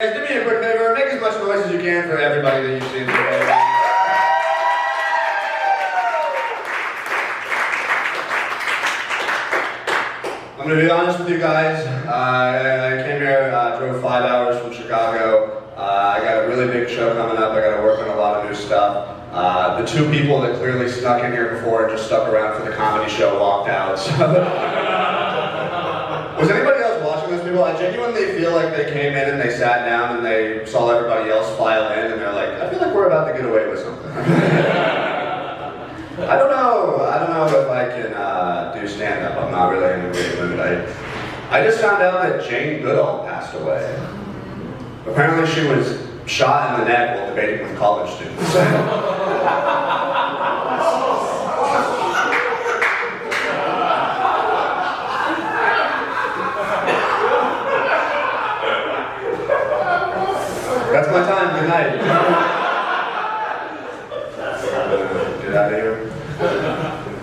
Guys, do me a quick favor, make as much noise as you can for everybody that you've seen today. I'm going to be honest with you guys. I came here, drove 5 hours from Chicago. I got a really big show coming up. I got to work on a lot of new stuff. The two people that clearly snuck in here before and just stuck around for the comedy show walked out. So. Was anybody else watching this? People, I genuinely feel like they came in and they sat down and they saw everybody else file in and they're like, I feel like we're about to get away with something. I don't know if I can do stand-up. I'm not really in a great mood. I just found out that Jane Goodall passed away. Apparently she was shot in the neck while debating with college students. That's my time, good night. Get out of here.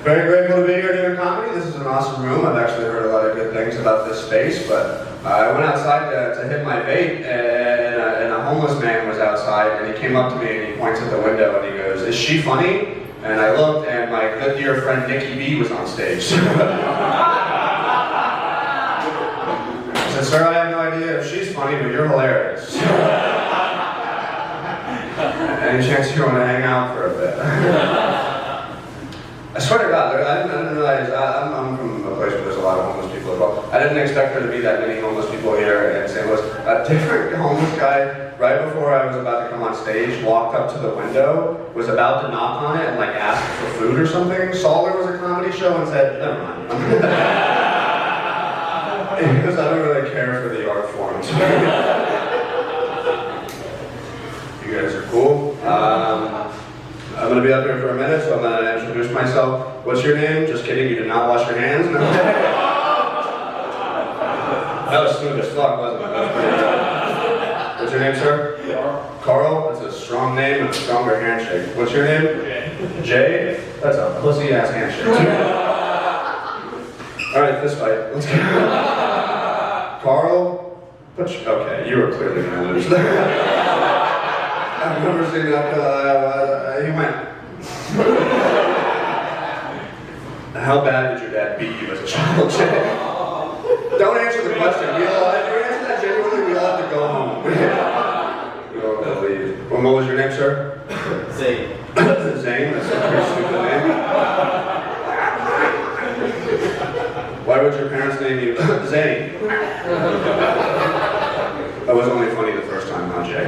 Very grateful to be here doing comedy. This is an awesome room. I've actually heard a lot of good things about this space, but I went outside to hit my vape, and a homeless man was outside, and he came up to me and he points at the window and he goes, "Is she funny?" And I looked, and my good dear friend Nikki B was on stage. I said, "Sir, I have no idea if she's funny, but you're hilarious. Any chance you want to hang out for a bit?" I swear to God, I didn't realize, I'm from a place where there's a lot of homeless people as well. I didn't expect there to be that many homeless people here in St. Louis. A different homeless guy, right before I was about to come on stage, walked up to the window, was about to knock on it and like ask for food or something, saw there was a comedy show and said, "Never mind." Because I don't really care for the art forms. You guys are cool. I'm going to be up here for a minute, so I'm going to introduce myself. What's your name? Just kidding, you did not wash your hands? No. That was smooth as fuck, wasn't it? That was pretty good. What's your name, sir? Carl. That's a strong name and a stronger handshake. What's your name? Jay. That's a pussy-ass handshake. Alright, fist fight. Let's go. Carl? Okay, you were clearly going to lose there. I've never seen that. He went. How bad did your dad beat you as a child? Don't answer the question. If you answer that genuinely, we all have to go home. You don't believe. Well, what was your name, sir? Zane. Zane? That's a pretty stupid name. Why would your parents name you Zane? That was only funny the first time, not Jay.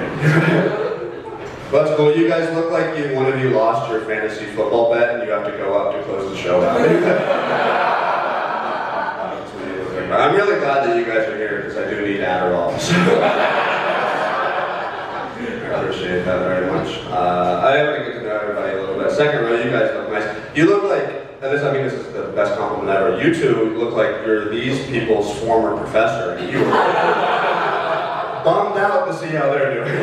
But that's cool. You guys look like one of you lost your fantasy football bet and you have to go up to close the show out. I'm really glad that you guys are here because I do need Adderall. I appreciate that very much. I want to get to know everybody a little bit. Second row, you guys look nice. You look like, and this is the best compliment ever, you two look like you're these people's former professor. And you were bummed out to see how they're doing.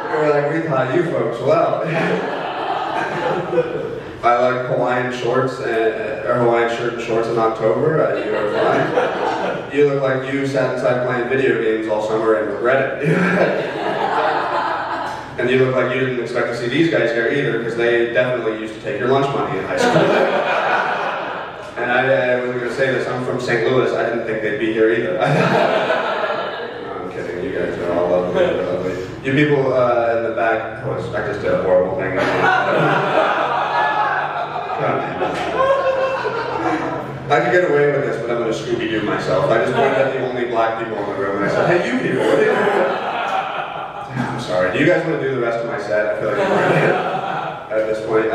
We're like, we thought you folks well. I like Hawaiian shorts or Hawaiian shirt and shorts in October. You are fine. You look like you sat inside playing video games all summer and regret it. And you look like you didn't expect to see these guys here either because they definitely used to take your lunch money in high school. And I wasn't going to say this, I'm from St. Louis. I didn't think they'd be here either. You guys are all lovely. They're lovely. You people in the back, I just did a horrible thing. I could get away with this, but I'm going to Scooby-Doo myself. I just pointed at the only black people in the room and I said, "Hey, you people, what are you doing?" I'm sorry. Do you guys want to do the rest of my set? I feel like I'm at this point.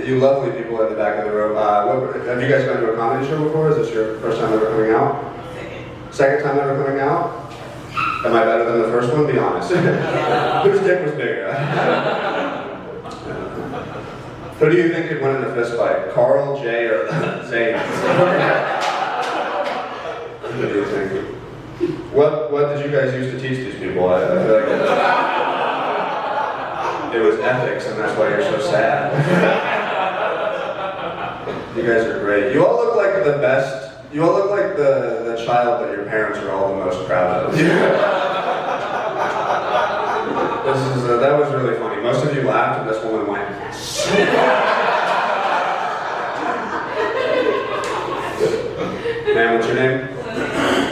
You lovely people in the back of the room. Have you guys gone to a comedy show before? Is this your first time ever coming out? Second time ever coming out? Am I better than the first one? Be honest. Whose dick was bigger? Who do you think could win in a fist fight? Carl, Jay, or Zane? Who do you think? What did you guys used to teach these people? I feel like it was ethics, and that's why you're so sad. You guys are great. You all look like the best. You all look like the child that your parents are all the most proud of. So that was really funny. Most of you laughed and this woman went. Ma'am, what's your name?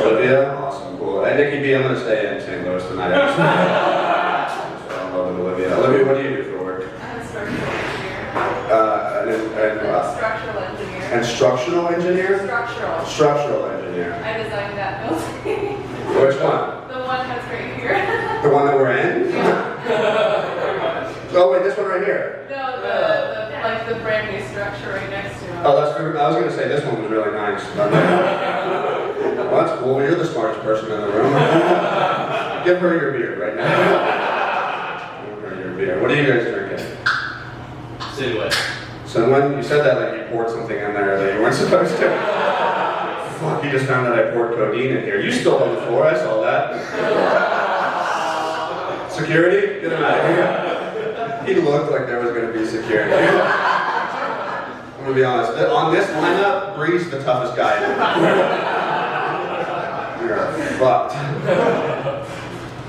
Olivia? Awesome, cool. And Nikki B, I'm going to stay in St. Louis tonight. I love Olivia. Olivia, what do you do for work? I'm a structural engineer. And structural engineer? Structural. Structural engineer. I designed that building. Which one? The one that's right here. The one that we're in? Yeah. Oh wait, this one right here? No, like the brand new structure right next to it. Oh, that's good. I was going to say this one was really nice. Well, that's cool. You're the smartest person in the room. Give her your beer right now. Give her your beer. What are you guys drinking? Sidway. So when you said that, like you poured something in there that you weren't supposed to. Fuck, you just found out I poured codeine in here. You spilled on the floor, I saw that. Security? Get him out of here. He looked like there was going to be security. I'm going to be honest, on this lineup, Bree's the toughest guy. You're fucked.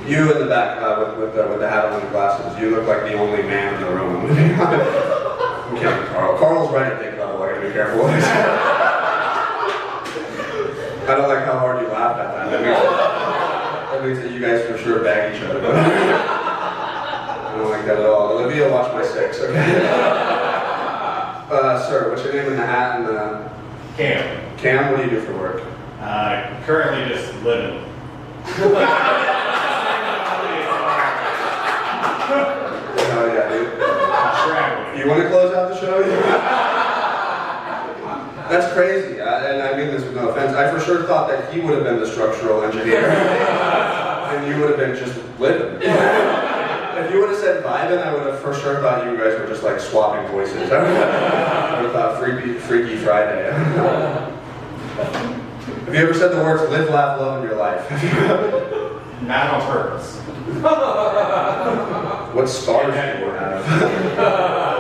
You in the back with the hat on and the glasses, you look like the only man in the room. I'm going to be honest. I'm counting Carl. Carl's right at dick level, I gotta be careful. I don't like how hard you laughed at that. That means that you guys for sure bag each other. I don't like that at all. Olivia, watch my six, okay? Sir, what's your name in the hat and the... Cam. Cam, what do you do for work? Currently just living. Oh yeah, dude. Traveling. You want to close out the show? That's crazy, and I mean this with no offense. I for sure thought that he would have been the structural engineer, and you would have been just living. If you would have said vibing, I would have for sure thought you guys were just like swapping voices. I would have thought Freaky Friday. Have you ever said the words live, laugh, love in your life? Not on purpose. What scars do you have?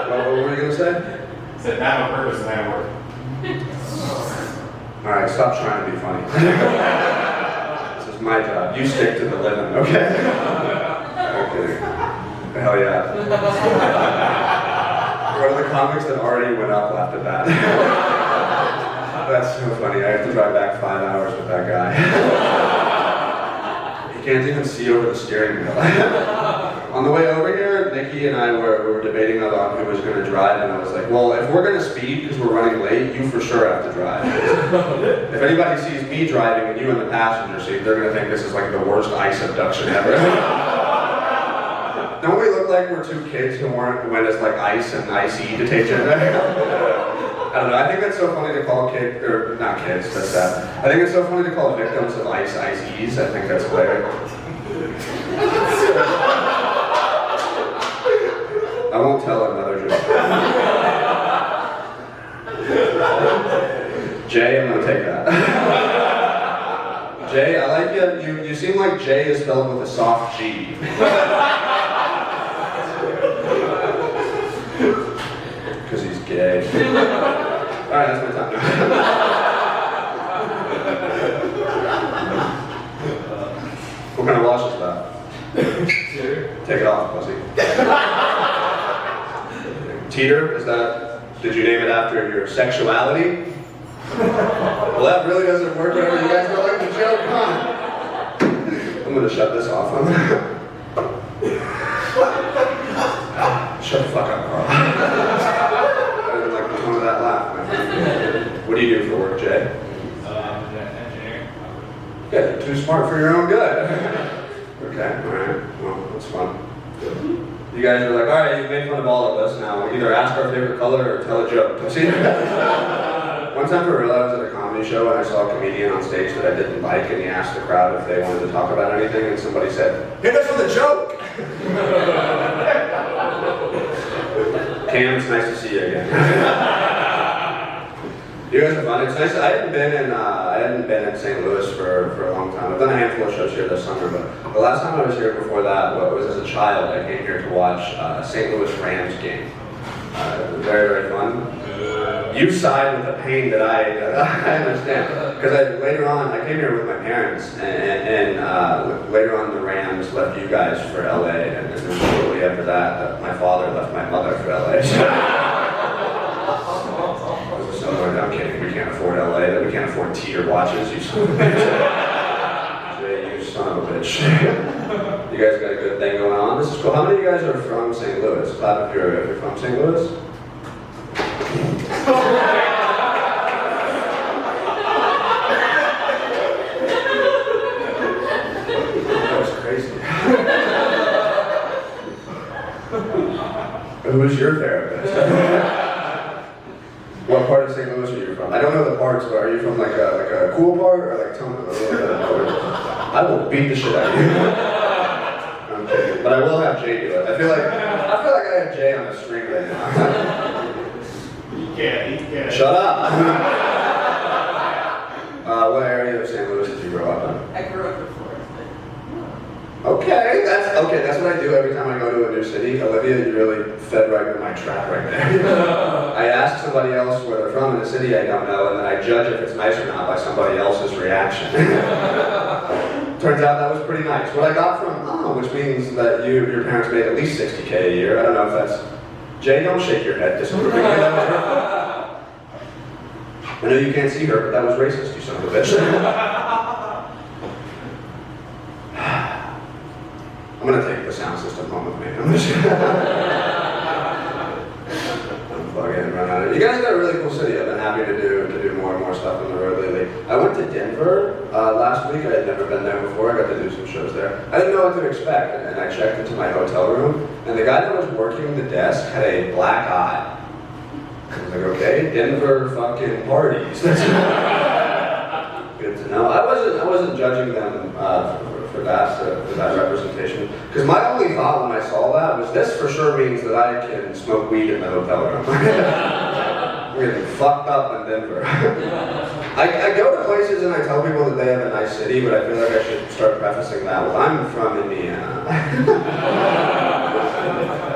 What were you going to say? Said not on purpose and that work. Alright, stop trying to be funny. This is my job. You stick to the living, okay? Okay. Hell yeah. One of the comics that already went up laughed at that. That's so funny. I have to drive back 5 hours with that guy. He can't even see over the steering wheel. On the way over here, Nikki and I were debating on who was going to drive, and I was like, well, if we're going to speed because we're running late, you for sure have to drive. If anybody sees me driving and you in the passenger seat, they're going to think this is like the worst ice abduction ever. Don't we look like we're two kids who went as like ice and icy detention? I don't know, I think that's so funny to call kids, or not kids, that's sad. I think it's so funny to call victims of ices. I think that's hilarious. I won't tell another joke. Jay, I'm gonna take that. Jay, I like you. You seem like Jay is spelled with a soft G. Because he's gay. Alright, that's my time. What kind of wash is that? Take it off, pussy. Teeter, is that, did you name it after your sexuality? Well, that really doesn't work whenever you guys don't like the joke, huh? I'm gonna shut this off. Shut the fuck up, Carl. I didn't like the tone of that laugh, man. What do you do for work, Jay? I'm an engineer. Yeah, you're too smart for your own good. Okay, alright. Well, that's fun. You guys are like, alright, you've made fun of all of us now. Either ask our favorite color or tell a joke. See? One time for real, I was at a comedy show and I saw a comedian on stage that I didn't like, and he asked the crowd if they wanted to talk about anything, and somebody said, hit us with a joke! Cam, it's nice to see you again. You guys are fun. It's nice. I hadn't been in St. Louis for a long time. I've done a handful of shows here this summer, but the last time I was here before that was as a child. I came here to watch a St. Louis Rams game. Very, very fun. You side with the pain that I understand. Because later on, I came here with my parents, and later on the Rams left you guys for LA, and it was totally shortly after that my father left my mother for LA. So I'm kidding, we can't afford LA, that we can't afford Teeter watches, you son of a bitch. Jay, you son of a bitch. You guys got a good thing going on. This is cool. How many of you guys are from St. Louis? Clap if you're from St. Louis. That was crazy. Who's your therapist? What part of St. Louis are you from? I don't know the parts, but are you from like a cool part or like tell me a little bit of I will beat the shit out of you. I'm kidding, but I will have Jay do it. I feel like I have Jay on a string right now. You can't. Shut up. What area of St. Louis did you grow up in? I grew up in Florida. Okay, that's what I do every time I go to a new city. Olivia, you really fed right into my trap right there. I ask somebody else where they're from in a city I don't know, and then I judge if it's nice or not by somebody else's reaction. Turns out that was pretty nice. What I got from, which means that your parents made at least $60K a year. I don't know if that's... Jay, don't shake your head disapprovingly. That was her. I know you can't see her, but that was racist, you son of a bitch. I'm gonna take the sound system home with me. I'm just unplug it and run out of it. You guys got a really cool city. I've been happy to do more and more stuff on the road lately. I went to Denver last week. I had never been there before. I got to do some shows there. I didn't know what to expect, and I checked into my hotel room, and the guy that was working the desk had a black eye. I was like, okay, Denver fucking parties. That's good to know. I wasn't judging them for that representation. Because my only thought when I saw that was this for sure means that I can smoke weed in the hotel room. We're getting fucked up in Denver. I go to places and I tell people that they have a nice city, but I feel like I should start prefacing that with, I'm from Indiana. I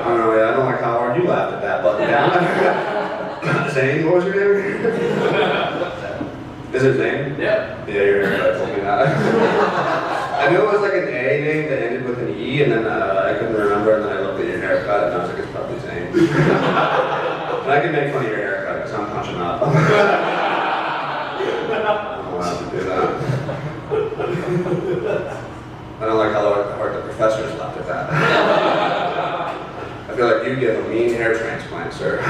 don't know, I don't like how hard you laughed at that button down. Zane, what was your name? Is it Zane? Yeah. Yeah, your haircut told me that. I knew it was like an A name that ended with an E, and then I couldn't remember, and then I looked at your haircut, and I was like, it's probably Zane. But I can make fun of your haircut, because I'm punching up. I'm allowed to do that. I don't like how hard the professors laughed at that. I feel like you give a mean hair transplant, sir.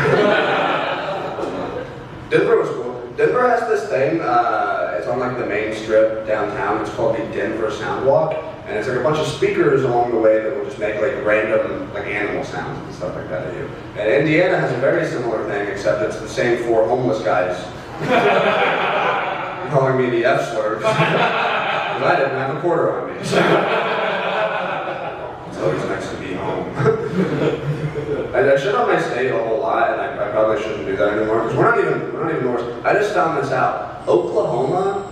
Denver was cool. Denver has this thing, it's on like the main strip downtown, it's called the Denver Soundwalk, and it's like a bunch of speakers along the way that will just make like random like animal sounds and stuff like that at you. And Indiana has a very similar thing, except it's the same four homeless guys calling me the F slur, because I didn't have a quarter on me. So it's always nice to be home. I shit on my state a whole lot, and I probably shouldn't do that anymore, because we're not even north. I just found this out. Oklahoma?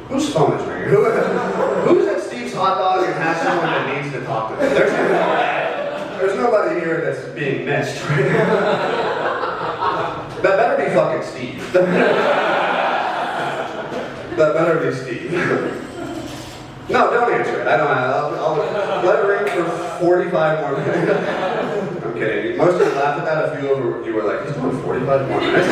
Whose phone is ringing? Who's at Steve's Hot Dog and has someone that needs to talk to them? There's nobody here that's being missed right now. That better be fucking Steve. That better be Steve. No, don't answer it. I don't know. I'll let it ring for 45 more minutes. I'm kidding. Most of you laughed at that. A few of you were like, he's doing 45 more minutes.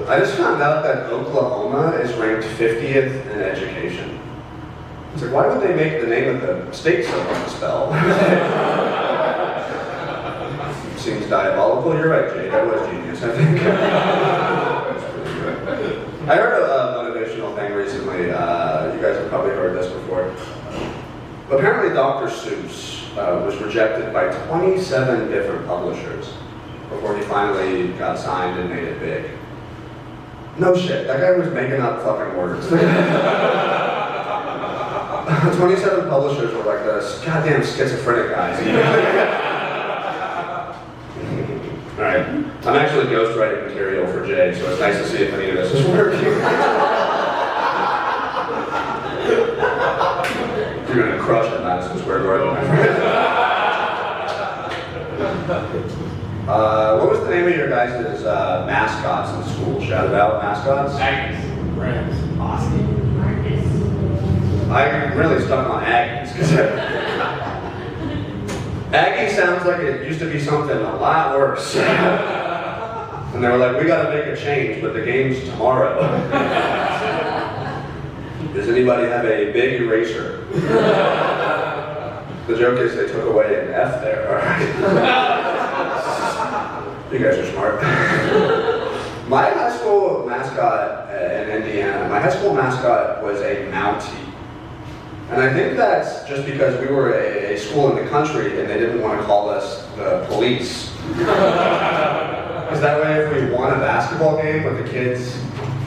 I just found out that Oklahoma is ranked 50th in education. It's like, why would they make the name of the state so hard to spell? Seems diabolical. You're right, Jay. That was genius, I think. I heard a motivational thing recently. You guys have probably heard this before. Apparently, Dr. Seuss was rejected by 27 different publishers before he finally got signed and made it big. No shit. That guy was making up fucking words. 27 publishers were like this goddamn schizophrenic guys. Alright, I'm actually ghostwriting material for Jay, so it's nice to see if any of this is working. You're gonna crush it, Madison Square Garden, my friend. What was the name of your guys' mascots in school? Shout it out, mascots? Aggies. Rams. Austin. Marcus. I'm really stuck on Aggies. Aggie sounds like it used to be something a lot worse. And they were like, we gotta make a change, but the game's tomorrow. Does anybody have a big eraser? The joke is they took away an F there, alright? You guys are smart. My high school mascot in Indiana, my high school mascot was a Mountie. And I think that's just because we were a school in the country and they didn't want to call us the police. Because that way if we won a basketball game with the kids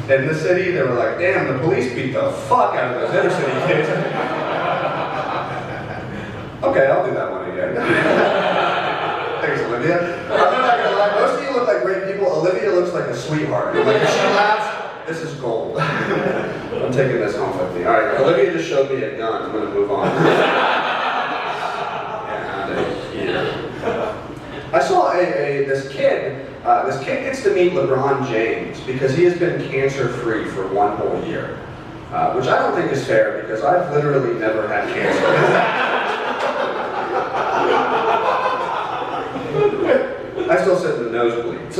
in the city, they were like, damn, the police beat the fuck out of those inner city kids. Okay, I'll do that one again. Thanks, Olivia. I'm not gonna lie, most of you look like great people. Olivia looks like a sweetheart. Like, if she laughs, this is gold. I'm taking this home with me. All right, Olivia just showed me a gun. I'm gonna move on. I saw this kid. This kid gets to meet LeBron James because he has been cancer-free for 1 whole year, which I don't think is fair because I've literally never had cancer. I still sit in the nosebleeds.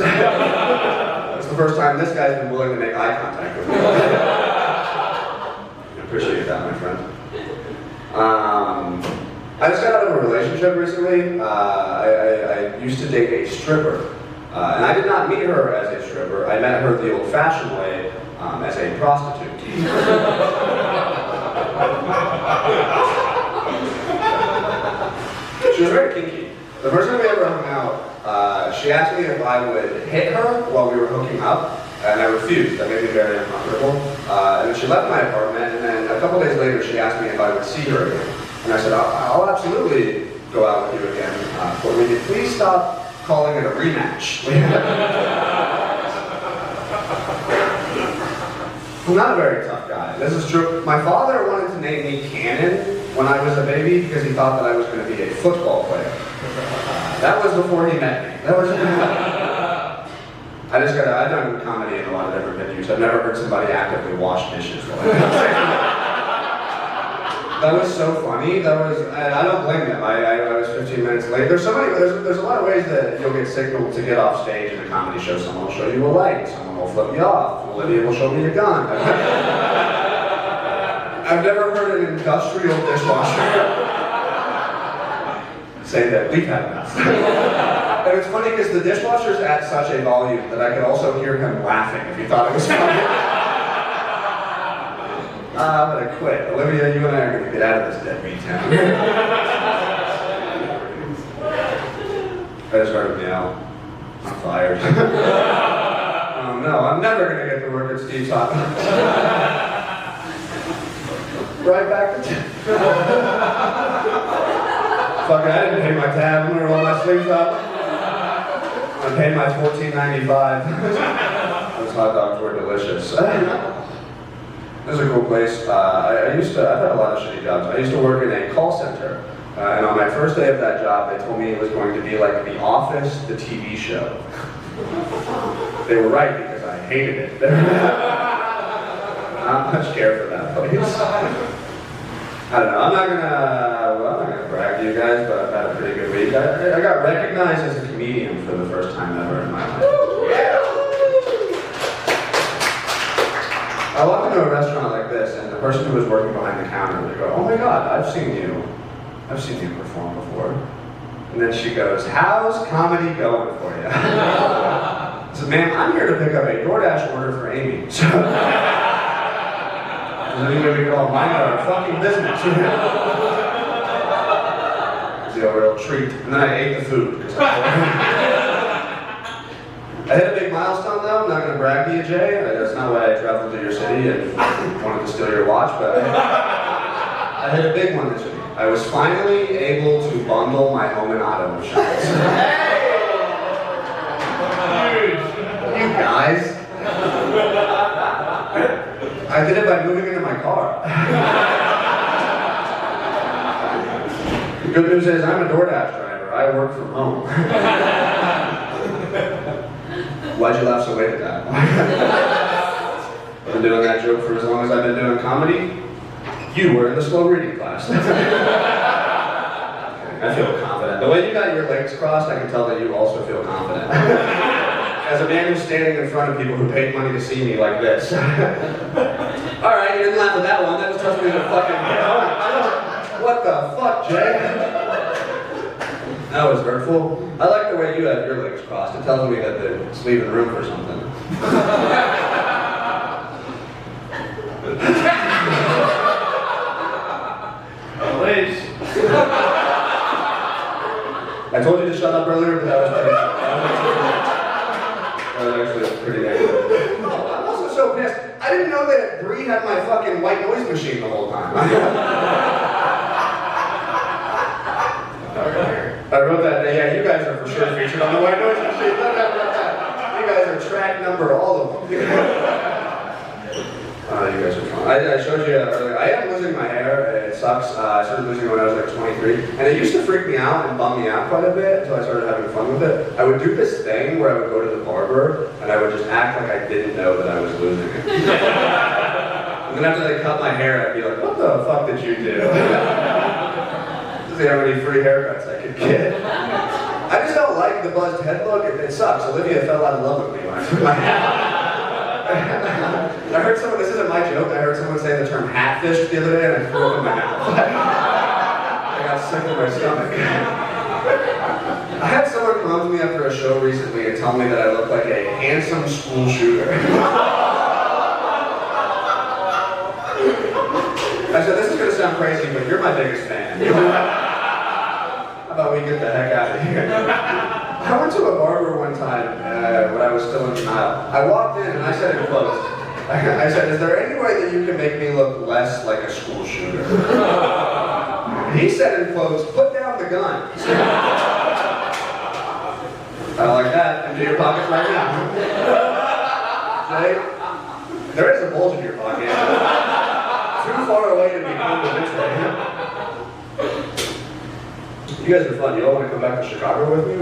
It's the first time this guy's been willing to make eye contact with me. I appreciate that, my friend. I just got out of a relationship recently. I used to date a stripper. And I did not meet her as a stripper. I met her the old-fashioned way as a prostitute. She was very kinky. The first time we ever hung out, she asked me if I would hit her while we were hooking up, and I refused. That made me very uncomfortable. And then she left my apartment, and then a couple days later, she asked me if I would see her again. And I said, I'll absolutely go out with you again, but would you please stop calling it a rematch? I'm not a very tough guy. This is true. My father wanted to name me Cannon when I was a baby because he thought that I was going to be a football player. That was before he met me. I've done comedy in a lot of different venues. I've never heard somebody actively wash dishes. That was so funny. I don't blame them. I was 15 minutes late. There's a lot of ways that you'll get signaled to get off stage in a comedy show. Someone will show you a light. Someone will flip you off. Olivia will show me a gun. I've never heard an industrial dishwasher say that we've had enough. And it's funny because the dishwasher's at such a volume that I could also hear him laughing if he thought it was funny. I'm gonna quit. Olivia, you and I are gonna get out of this deadbeat town. I just heard him yell. I'm fired. Oh no, I'm never gonna get to work at Steve's Hot Dogs. Right back to fuck it, I didn't pay my tab. I'm gonna roll my sleeves up. I'm gonna pay my $14.95. Those hot dogs were delicious. This is a cool place. I've had a lot of shitty jobs. I used to work in a call center. And on my first day of that job, they told me it was going to be like The Office, the TV show. They were right because I hated it. Not much care for that place. I don't know. I'm not gonna brag to you guys, but I've had a pretty good week. I got recognized as a comedian for the first time ever in my life. Yeah. I walked into a restaurant like this, and the person who was working behind the counter would go, "Oh my God, I've seen you perform before." And then she goes, "How's comedy going for you?" I said, "Ma'am, I'm here to pick up a DoorDash order for Amy." So, anyway, we could all mind our fucking business. It was a real treat. And then I ate the food. I hit a big milestone though. I'm not going to brag to you, Jay. That's not why I traveled to your city and wanted to steal your watch, but I hit a big one this week. I was finally able to bundle my home and auto insurance. You guys. I did it by moving into my car. The good news is I'm a DoorDash driver. I work from home. Why'd you laugh so late at that? I've been doing that joke for as long as I've been doing comedy. You were in the slow reading class. I feel confident. The way you got your legs crossed, I can tell that you also feel confident. As a man who's standing in front of people who paid money to see me like this. Alright, you didn't laugh at that one. That was tough for me to fucking get home. What the fuck, Jay? That was hurtful. I like the way you have your legs crossed. It tells me that it's leaving room for something. I told you to shut up earlier, but that was pretty negative. I'm also so pissed. I didn't know that Bree had my fucking white noise machine the whole time. I wrote that. Yeah, you guys are for sure featured on the white noise machine. You guys are track number, all of them. You guys are fun. I showed you earlier. I am losing my hair. It sucks. I started losing it when I was like 23. And it used to freak me out and bum me out quite a bit until I started having fun with it. I would do this thing where I would go to the barber and I would just act like I didn't know that I was losing it. And then after they cut my hair, I'd be like, what the fuck did you do? To see how many free haircuts I could get. I just don't like the buzzed head look. It sucks. Olivia fell out of love with me when I took my hat. I heard someone, this isn't my joke, I heard someone say the term hatfish the other day and I threw up in my mouth. I got sick in my stomach. I had someone come up to me after a show recently and tell me that I look like a handsome school shooter. I said, this is going to sound crazy, but you're my biggest fan. How about we get the heck out of here? I went to a barber one time when I was still in denial. I walked in and I said in quotes, I said, is there any way that you can make me look less like a school shooter? He said in quotes, put down the gun. I like that. Empty your pockets right now. Jay, there is a bulge in your pocket. Too far away to be cool this way. You guys are fun. You all want to come back to Chicago with me?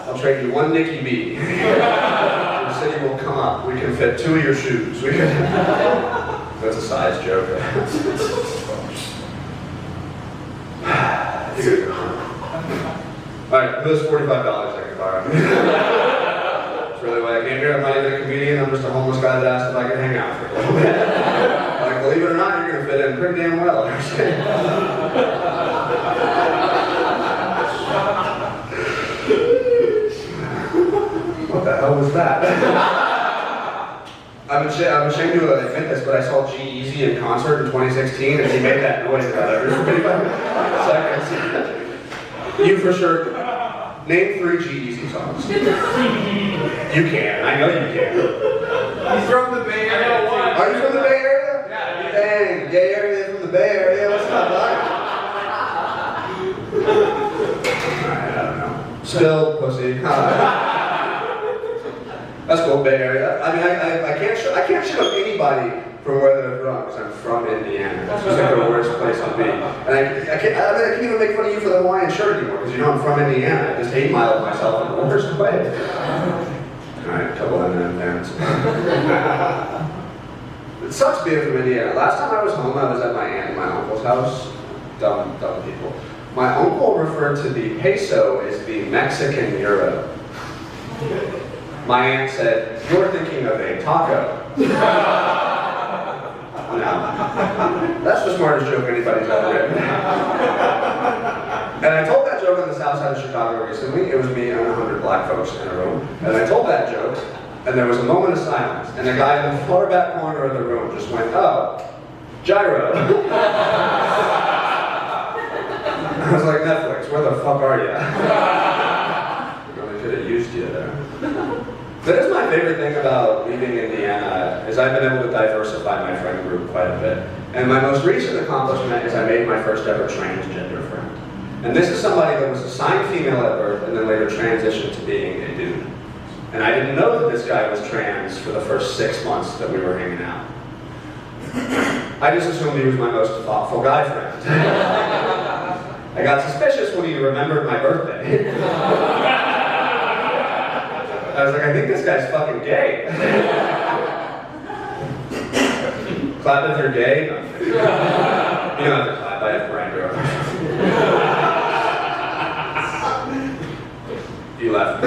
I'll trade you one Nicky B. The city will come up. We can fit 2 of your shoes. We can... That's a size joke. Alright, who's $45 I can borrow? That's really why I came here. I'm not even a comedian. I'm just a homeless guy that asked if I could hang out for a little bit. Like, believe it or not, you're going to fit in pretty damn well. What the hell was that? I'm ashamed to admit this, but I saw G-Eazy in concert in 2016, and he made that noise about every 45 seconds. You for sure. Name 3 G-Eazy songs. You can. I know you can. He's from the Bay Area. Are you from the Bay Area? Yeah. Dang, gay area from the Bay Area. What's up, bud? Alright, I don't know. Still, pussy. That's cool, Bay Area. I mean, I can't shit on anybody from where they're from, because I'm from Indiana. That's just like the worst place to be. And I can't even make fun of you for the Hawaiian shirt anymore, because you know I'm from Indiana. I just 8 miles myself in the worst way. Alright, a couple of M&Ms. It sucks being from Indiana. Last time I was home, I was at my aunt and my uncle's house. Dumb people. My uncle referred to the peso as the Mexican euro. My aunt said, you're thinking of a taco. No. That's the smartest joke anybody's ever written. And I told that joke on the south side of Chicago recently. It was me and 100 black folks in a room. And I told that joke, and there was a moment of silence. And the guy in the far back corner of the room just went, oh, gyro. I was like, Netflix, where the fuck are you? Really could have used you there. That is my favorite thing about leaving Indiana, is I've been able to diversify my friend group quite a bit. And my most recent accomplishment is I made my first ever transgender friend. And this is somebody that was assigned female at birth and then later transitioned to being a dude. And I didn't know that this guy was trans for the first 6 months that we were hanging out. I just assumed he was my most thoughtful guy friend. I got suspicious when he remembered my birthday. I was like, I think this guy's fucking gay. Clap if you're gay. No, I'm kidding. You don't have to clap. I have Grindr. You laughed.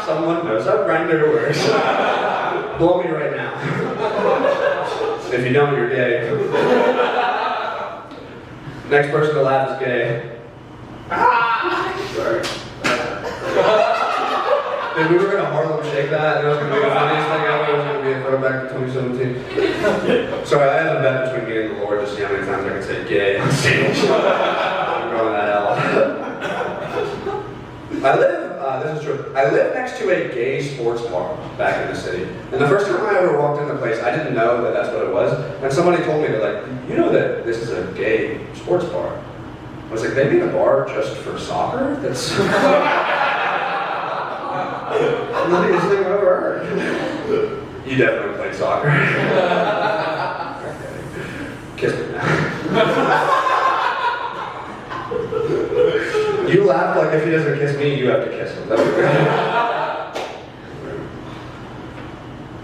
Someone knows how Grindr works. Blow me right now. If you don't, you're gay. Next person to laugh is gay. Sorry. Dude, we were gonna Harlem Shake that, and it was gonna be the funniest thing ever. It was gonna be a throwback to 2017. Sorry, I have a bet between me and the Lord to see how many times I can say gay on stage. I'm going that out. This is true. I live next to a gay sports bar back in the city. And the first time I ever walked in the place, I didn't know that that's what it was. And somebody told me, they're like, you know that this is a gay sports bar. I was like, they mean a bar just for soccer? That's not the easiest thing I've ever heard. You definitely played soccer. Kiss me now. You laugh like if he doesn't kiss me, you have to kiss him. That'd be great.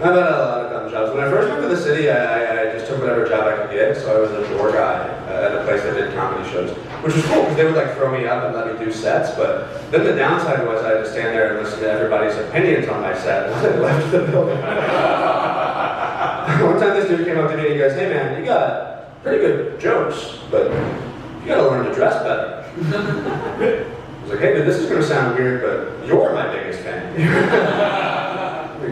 I've had a lot of dumb jobs. When I first moved to the city, I just took whatever job I could get, so I was a door guy at a place that did comedy shows, which was cool because they would like throw me up and let me do sets, but then the downside was I had to stand there and listen to everybody's opinions on my set once I left the building. One time this dude came up to me and he goes, hey man, you got pretty good jokes, but you gotta learn to dress better. I was like, hey dude, this is gonna sound weird, but you're my biggest fan.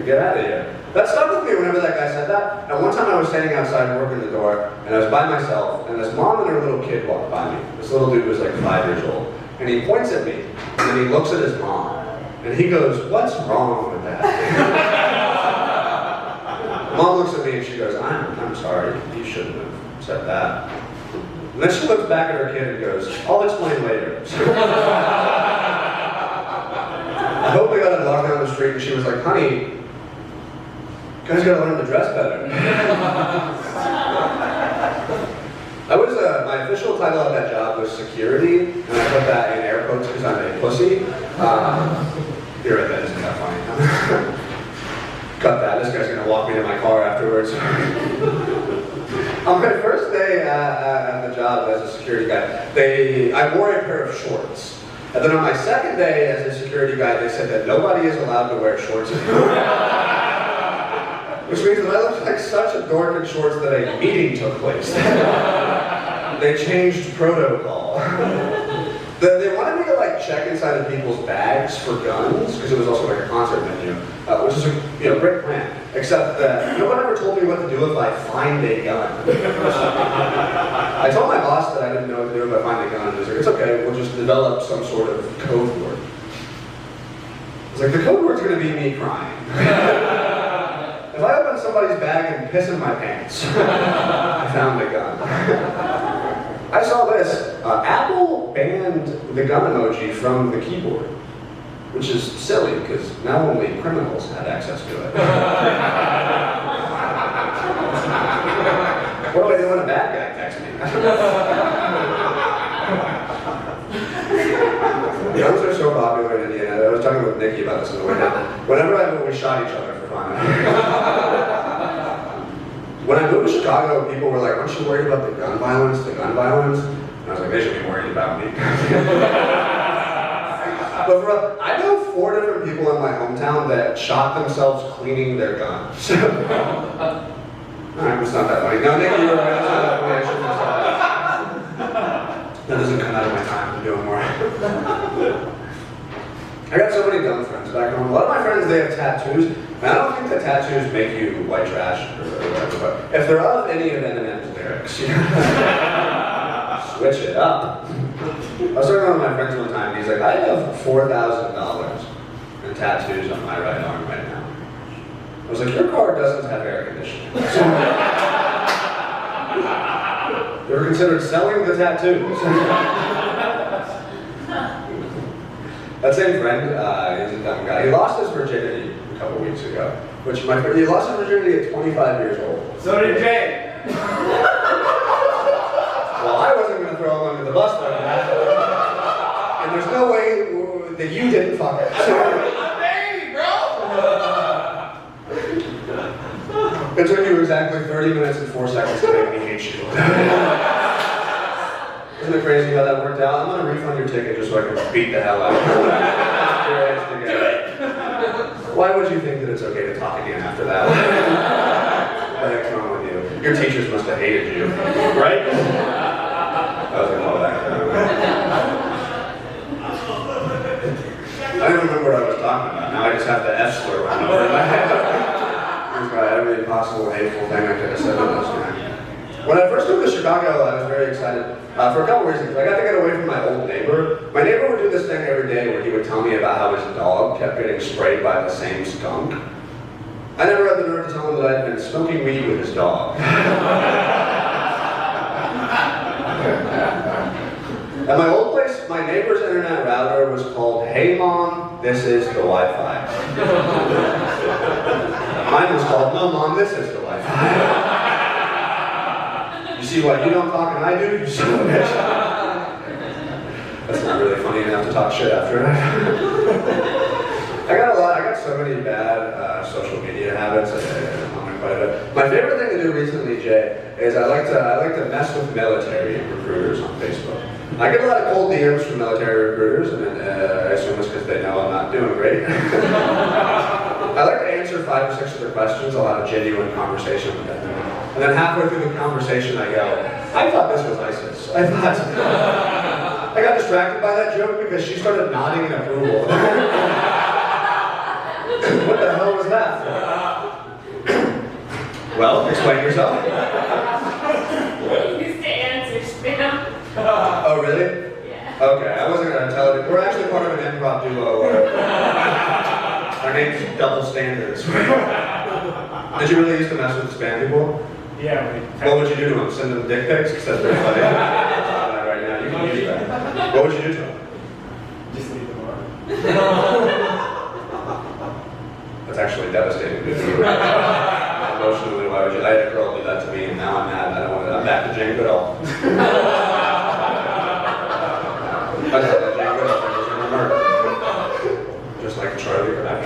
Get out of here. That stuck with me whenever that guy said that. And one time I was standing outside working the door, and I was by myself, and this mom and her little kid walked by me. This little dude was like 5 years old. And he points at me, and then he looks at his mom, and he goes, what's wrong with that? Mom looks at me and she goes, I'm sorry, you shouldn't have said that. And then she looks back at her kid and goes, I'll explain later. I hope we got a dog down the street and she was like, honey, you guys gotta learn to dress better. My official title of that job was security, and I put that in air quotes because I'm a pussy. You're right, that isn't that funny. Cut that, this guy's gonna walk me to my car afterwards. On my first day at the job as a security guy, I wore a pair of shorts. And then on my second day as a security guy, they said that nobody is allowed to wear shorts anymore. Which means that I looked like such a dork in shorts that a meeting took place. They changed protocol. They wanted me to like check inside of people's bags for guns, because it was also like a concert venue, which is a great plan. Except that no one ever told me what to do if I find a gun. I told my boss that I didn't know what to do if I find a gun. He was like, it's okay, we'll just develop some sort of code word. I was like, the code word's gonna be me crying. If I open somebody's bag and piss in my pants, I found a gun. I saw this. Apple banned the gun emoji from the keyboard, which is silly because now only criminals had access to it. What do I do when a bad guy texts me? Guns are so popular in Indiana. I was talking with Nikki about this on the way down. Whenever we shot each other for fun. When I moved to Chicago, people were like, aren't you worried about the gun violence? And I was like, they should be worried about me. But I know 4 different people in my hometown that shot themselves cleaning their guns. Alright, it's not that funny. No, Nikki, you're right. It's not that funny. I shouldn't have said that. That doesn't come out of my time. I'm doing more. I got so many dumb friends back home. A lot of my friends, they have tattoos. And I don't think that tattoos make you white trash or whatever, but if they're of any of Eminem's lyrics, switch it up. I was talking to one of my friends one time, and he's like, I have $4,000 in tattoos on my right arm right now. I was like, your car doesn't have air conditioning. You ever considered selling the tattoos? That same friend, he's a dumb guy. He lost his virginity a couple weeks ago. He lost his virginity at 25 years old. So did Jay. Well, I wasn't going to throw him under the bus like that. And there's no way that you didn't fuck it. Baby, bro! It took you exactly 30 minutes and 4 seconds to make me hate you. Isn't it crazy how that worked out? I'm gonna refund your ticket just so I can beat the hell out of you. Do it! Why would you think that it's okay to talk again after that? What the heck's wrong with you? Your teachers must have hated you, right? I was gonna call that. I don't remember what I was talking about. Now I just have the F slur run over in my head. That's right, every possible hateful thing I could have said in this time. When I first moved to Chicago, I was very excited for a couple reasons. I got to get away from my old neighbor. My neighbor would do this thing every day where he would tell me about how his dog kept getting sprayed by the same skunk. I never had the nerve to tell him that I'd been smoking weed with his dog. At my old place, my neighbor's internet router was called, "Hey Mom, this is the Wi-Fi." Mine was called, "No Mom, this is the Wi-Fi." You see what you don't talk and I do? You see what bitch. That's not really funny enough to talk shit after. I got so many bad social media habits. My favorite thing to do recently, Jay, is I like to mess with military recruiters on Facebook. I get a lot of cold DMs from military recruiters, and I assume it's because they know I'm not doing great. I like to answer 5 or 6 of their questions. I'll have a genuine conversation with them. And then halfway through the conversation, I go, "I thought this was ISIS. I got distracted by that joke because she started nodding in approval." What the hell was that? Well, explain yourself. Used to answer spam. Oh, really? Yeah. Okay, I wasn't going to tell you. We're actually part of an improv duo. Our name's Double Standards. Did you really used to mess with spam people? Yeah, What would you do to them? Send them dick pics? Because they're funny. Right now, you can use that. What would you do to them? just leave them on. That's actually devastating to do. Emotionally, why would you? I had a girl do that to me, and now I'm mad. I don't want to. I'm back to Jane Goodall. I said that Jane Goodall thing was gonna murder. Just like Charlie Brown.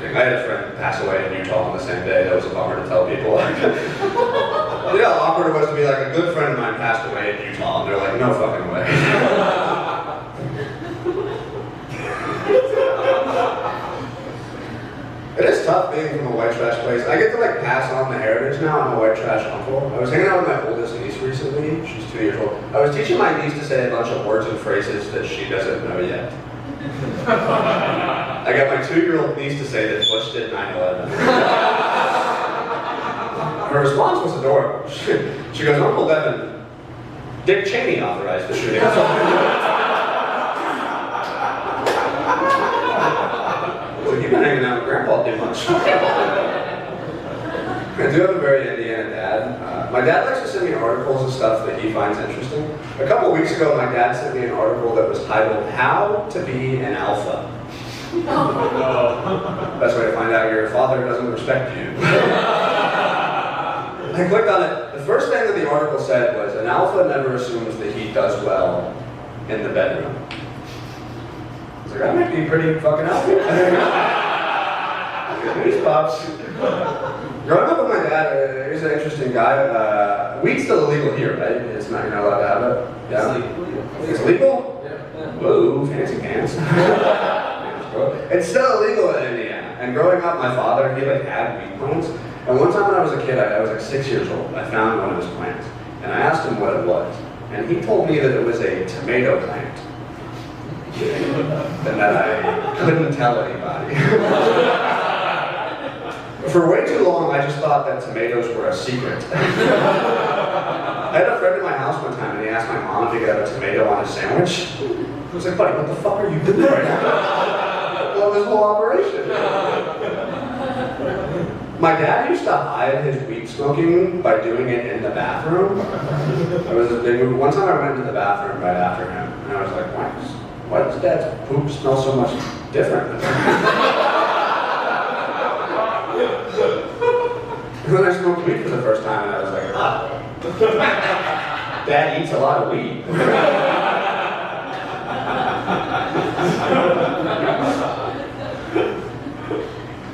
I had a friend pass away in Utah on the same day. That was a bummer to tell people. You know how awkward it was to be like, a good friend of mine passed away in Utah, and they're like, no fucking way. It is tough being from a white trash place. I get to like pass on the heritage now. I'm a white trash uncle. I was hanging out with my oldest niece recently. She's 2 years old. I was teaching my niece to say a bunch of words and phrases that she doesn't know yet. I got my 2-year-old niece to say that Bush did 9/11. Her response was adorable. She goes, "Uncle Devin, Dick Cheney authorized the shooting." You've been hanging out with Grandpa too much. I do have a very Indiana dad. My dad likes to send me articles and stuff that he finds interesting. A couple weeks ago, my dad sent me an article that was titled, "How to Be an Alpha." Best way to find out your father doesn't respect you. I clicked on it. The first thing that the article said was, "An alpha never assumes that he does well in the bedroom." I was like, that might be pretty fucking alpha. Good news, Pops. Growing up with my dad, he's an interesting guy. Weed's still illegal here, right? It's not, you're not allowed to have it? Yeah. It's legal? Yeah. Whoa, fancy pants. It's still illegal in Indiana. And growing up, my father, he like had weed plants. And one time when I was a kid, I was like 6 years old, I found one of his plants. And I asked him what it was. And he told me that it was a tomato plant. And that I couldn't tell anybody. For way too long, I just thought that tomatoes were a secret. I had a friend in my house one time, and he asked my mom if he could have a tomato on his sandwich. I was like, "Buddy, what the fuck are you doing right now?" I love this whole operation. My dad used to hide his weed smoking by doing it in the bathroom. One time I went into the bathroom right after him, and I was like, why does Dad's poop smell so much different? And then I smoked weed for the first time, and I was like, Dad eats a lot of weed.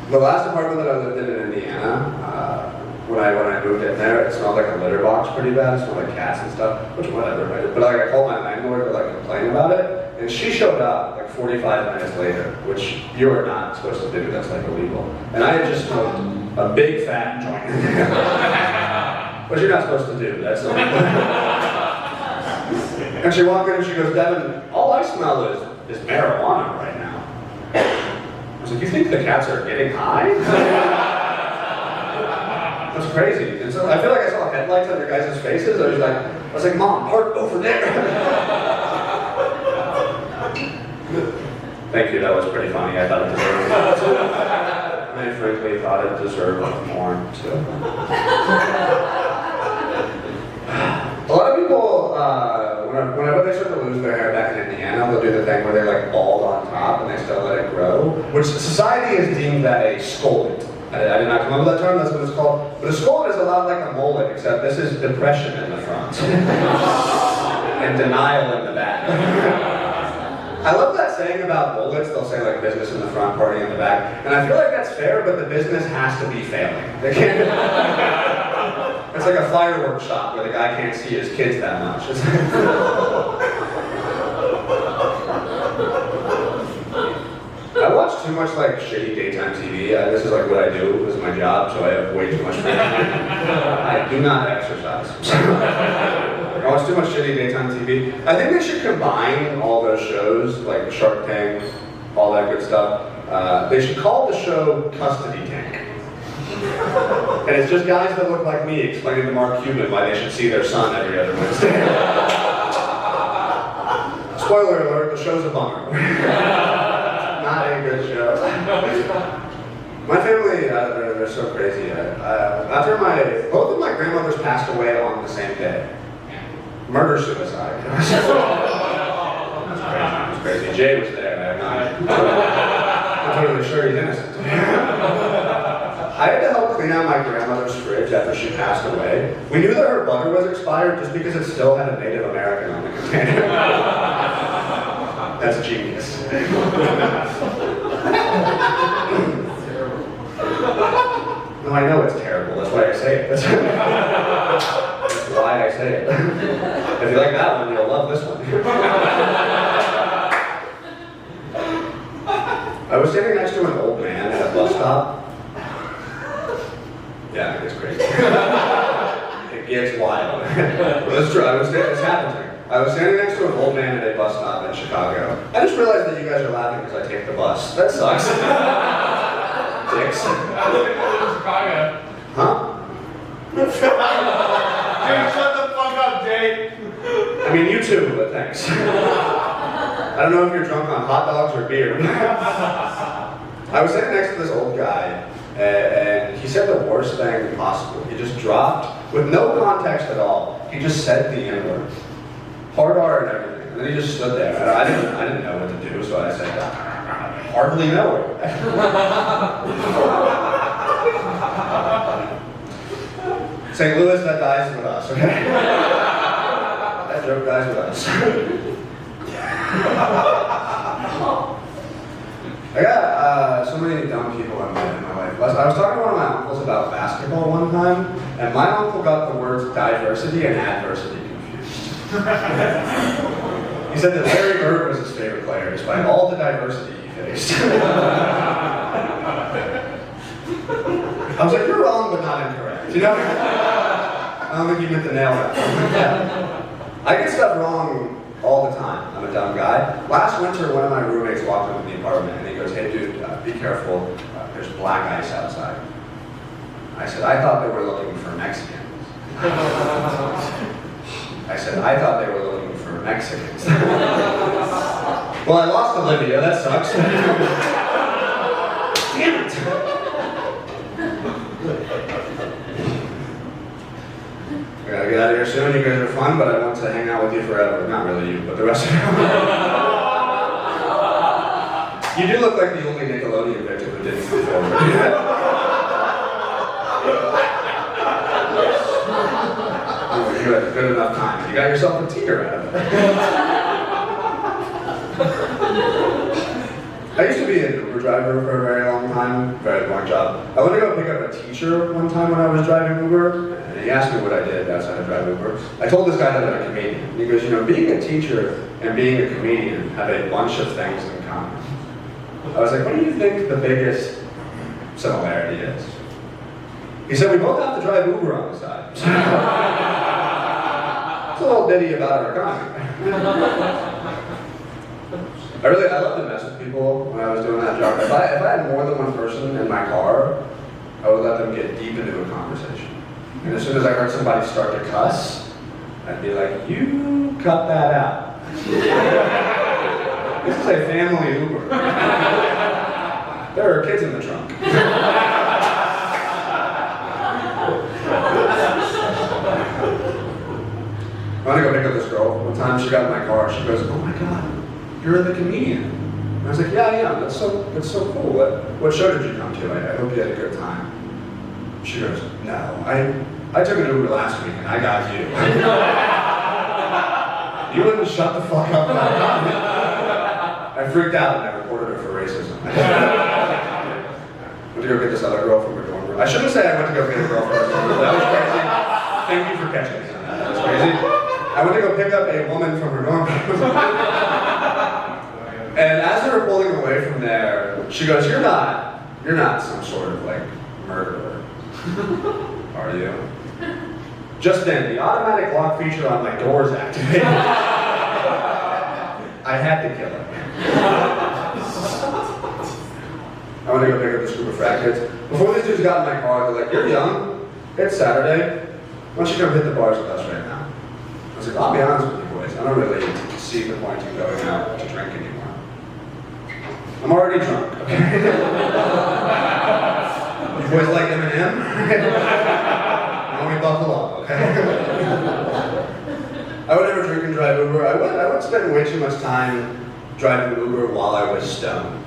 The last apartment that I lived in Indiana, Indiana. When I moved in there, it smelled like a litter box pretty bad. It smelled like cats and stuff, which whatever, right? But like I called my landlord to like complain about it, and she showed up like 45 minutes later, which you are not supposed to do. That's like illegal. And I had just smoked a big fat joint, which you're not supposed to do. That's illegal. And she walked in and she goes, "Devin, all I smell is marijuana right now." I was like, "You think the cats are getting high?" That's crazy. And so I feel like I saw headlights on your guys' faces. I was like, "Mom, park over there." Thank you, that was pretty funny. I thought it deserved it. I frankly thought it deserved more too. A lot of people, whenever they start to lose their hair back in Indiana, they'll do the thing where they're like bald on top and they still let it grow, which society has deemed that a skullet. I did not come up with that term, that's what it's called. But a skullet is a lot like a mullet, except this is depression in the front. And denial in the back. I love that saying about mullets, they'll say like business in the front, party in the back. And I feel like that's fair, but the business has to be failing. They can't. It's like a fireworks shop where the guy can't see his kids that much. I watch too much like shitty daytime TV. This is like what I do. This is my job, so I have way too much free time. I do not exercise. I watch too much shitty daytime TV. I think they should combine all those shows, like Shark Tank, all that good stuff. They should call the show Custody Tank. And it's just guys that look like me explaining to Mark Cuban why they should see their son every other Wednesday. Spoiler alert, the show's a bummer. Not a good show. My family, they're so crazy. After both of my grandmothers passed away on the same day. Murder-suicide. That's crazy. Jay was there. I'm totally sure he's innocent. I had to help clean out my grandmother's fridge after she passed away. We knew that her butter was expired just because it still had a Native American on the container. That's genius. No, I know it's terrible. That's why I say it. That's why I say it. If you like that one, you'll love this one. I was sitting next to an old man at a bus stop. Yeah, it's crazy. It gets wild. But it's true. It's happened to me. I was standing next to an old man at a bus stop in Chicago. I just realized that you guys are laughing because I take the bus. That sucks. Dicks. Chicago. Huh? Dude, shut the fuck up, Jay. I mean, you too, but thanks. I don't know if you're drunk on hot dogs or beer. I was sitting next to this old guy, and he said the worst thing possible. He just dropped, with no context at all, he just said the N-word. Hard R and everything. And then he just stood there. I didn't know what to do, so I said, I hardly know it. St. Louis, that dies with us, okay? That joke dies with us. I got so many dumb people I met in my life. I was talking to one of my uncles about basketball one time, and my uncle got the words diversity and adversity confused. He said that Larry Bird was his favorite player, despite all the diversity he faced. I was like, you're wrong, but not incorrect. You know? I don't think you meant to nail that. Yeah. I get stuff wrong all the time. I'm a dumb guy. Last winter, one of my roommates walked into the apartment and he goes, "Hey dude, be careful. There's black ice outside." I said, "I thought they were looking for Mexicans." I said, "I thought they were looking for Mexicans." Well, I lost Olivia. That sucks. Damn it. I gotta get out of here soon. You guys are fun, but I want to hang out with you forever. Not really you, but the rest of you. You do look like the only Nickelodeon victim who didn't come forward. You had good enough time. You got yourself a teeter out of it. I used to be an Uber driver for a very long time, very long job. I went to go pick up a teacher one time when I was driving Uber, and he asked me what I did outside of driving Uber. I told this guy that I'm a comedian. And he goes, you know, being a teacher and being a comedian have a bunch of things in common. I was like, what do you think the biggest similarity is? He said, we both have to drive Uber on the side. It's a little ditty about our economy. I love to mess with people when I was doing that job. If I had more than one person in my car, I would let them get deep into a conversation. And as soon as I heard somebody start to cuss, I'd be like, you cut that out. This is a family Uber. There are kids in the trunk. I went to go pick up this girl. One time she got in my car, she goes, oh my God, you're the comedian. And I was like, yeah, I am. That's so cool. What show did you come to? I hope you had a good time. She goes, no, I took an Uber last week and I got you. You wouldn't shut the fuck up about that. I freaked out and I reported her for racism. I went to go get this other girl from her dorm room. I shouldn't say I went to go get a girl from her dorm room. That was crazy. Thank you for catching me on that. That was crazy. I went to go pick up a woman from her dorm room. And as we were pulling away from there, she goes, you're not some sort of like murderer, are you? Just then, the automatic lock feature on my doors activated. I had to kill her. I went to go pick up this group of frat kids. Before these dudes got in my car, they're like, you're young, it's Saturday, why don't you come hit the bars with us right now? I was like, I'll be honest with you boys, I don't really see the point in going out to drink anymore. I'm already drunk, okay? You boys like M&M? Now we buckle up, okay? I would never drink and drive Uber. I would spend way too much time driving Uber while I was stoned.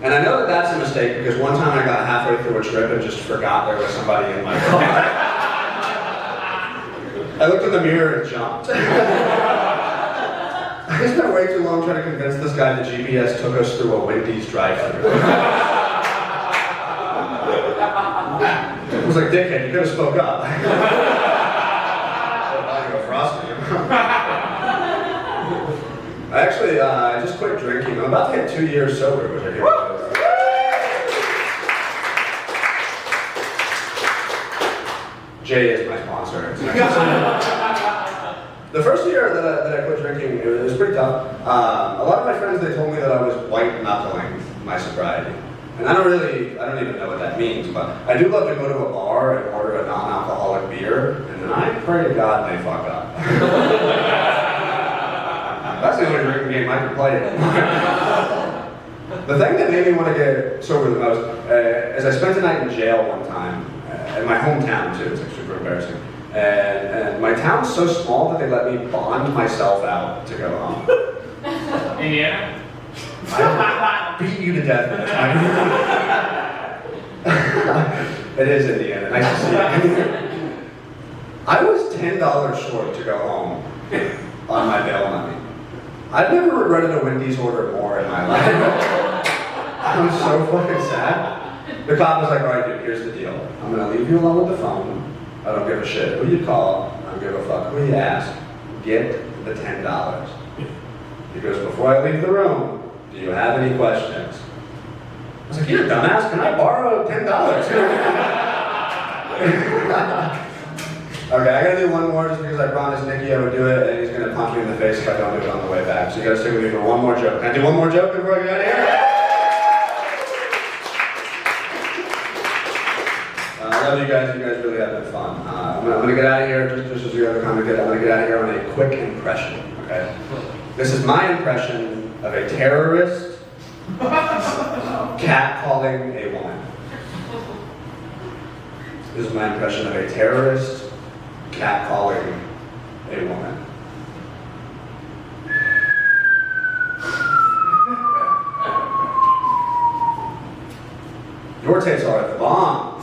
And I know that that's a mistake because one time I got halfway through a trip and just forgot there was somebody in my car. I looked in the mirror and jumped. I spent way too long trying to convince this guy the GPS took us through a Wendy's drive-thru. I was like, dickhead, you could have spoke up. I go frosty. I actually, I just quit drinking. I'm about to get 2 years sober, which I can't believe. Jay is my sponsor. The first year that I quit drinking, it was pretty tough. A lot of my friends, they told me that I was white knuckling my sobriety. And I don't even know what that means, but I do love to go to a bar and order a non-alcoholic beer, and then I pray to God they fuck up. That's the only drinking game I can play anymore. The thing that made me want to get sober the most is I spent a night in jail one time, in my hometown too, it's like super embarrassing. And my town's so small that they let me bond myself out to go home. Indiana? I beat you to death with It is Indiana, nice to see you. I was $10 short to go home on my bail money. I've never regretted a Wendy's order more in my life. I'm so fucking sad. The cop was like, all right, dude, here's the deal. I'm gonna leave you alone with the phone. I don't give a shit who you call. I don't give a fuck who you ask. Get the $10. He goes, before I leave the room, do you have any questions? I was like, you're a dumbass, can I borrow $10? Okay, I gotta do one more just because I promised Nikki I would do it, and he's gonna punch me in the face if I don't do it on the way back. So you gotta stick with me for one more joke. Can I do one more joke before I get out of here? I love you guys really have been fun. I'm gonna get out of here, just as you have a comment, I'm gonna get out of here on a quick impression, okay? This is my impression of a terrorist catcalling a woman. This is my impression of a terrorist catcalling a woman. Your takes are the bomb.